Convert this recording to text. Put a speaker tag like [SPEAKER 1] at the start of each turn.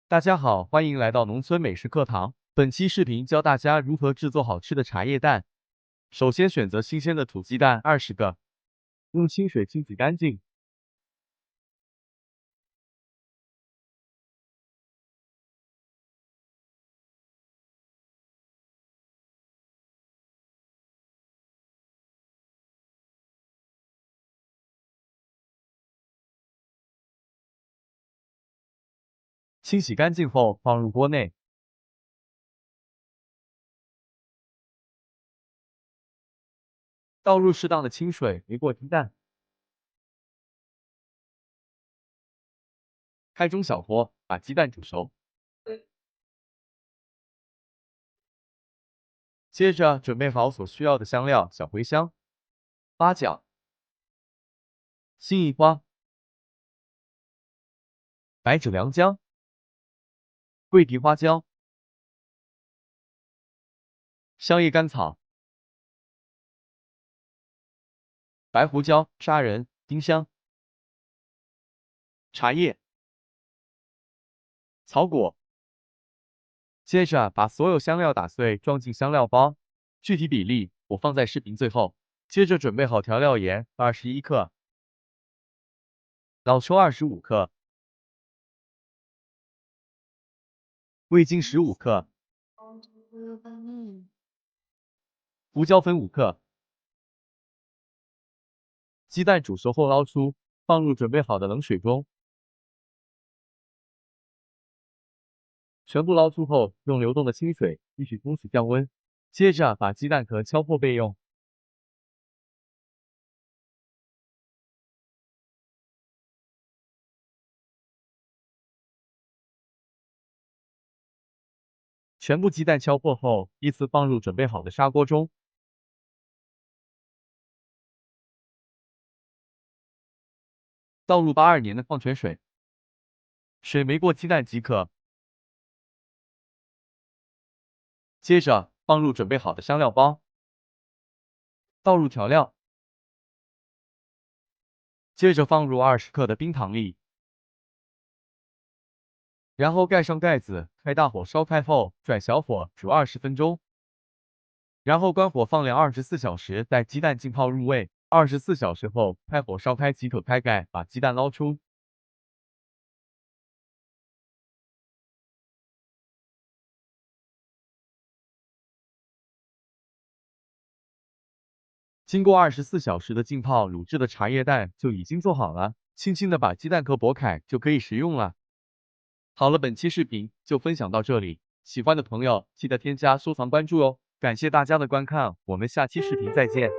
[SPEAKER 1] 大家好，欢迎来到农村美食课堂。本期视频教大家如何制作好吃的茶叶蛋。首先选择新鲜的土鸡蛋20个，用清水清洗干净。清洗干净后放入锅内，倒入适当的清水，回过鸡蛋，开中小火把鸡蛋煮熟。接着准备好所需要的香料：小茴香、八角、辛夷花、白芷良姜、桂皮花椒、香叶甘草、白胡椒、砂仁、丁香、茶叶、草果。接着把所有香料打碎，装进香料包，具体比例我放在视频最后。接着准备好调料盐21克，老抽25克，味精15克，胡椒粉5克。鸡蛋煮熟后捞出，放入准备好的冷水中。全部捞出后，用流动的清水继续冲洗降温。接着把鸡蛋壳敲破备用。全部鸡蛋敲破后，依次放入准备好的砂锅中。倒入82年的矿泉水，水没过鸡蛋即可。接着放入准备好的香料包，倒入调料，接着放入20克的冰糖粒，然后盖上盖子，开大火烧开后转小火煮20分钟，然后关火放凉24小时，待鸡蛋浸泡入味。24小时后开火烧开即可开盖，把鸡蛋捞出。经过24小时的浸泡，卤制的茶叶蛋就已经做好了，轻轻的把鸡蛋壳剥开就可以食用了。好了，本期视频就分享到这里，喜欢的朋友记得添加收藏关注哦。感谢大家的观看，我们下期视频再见。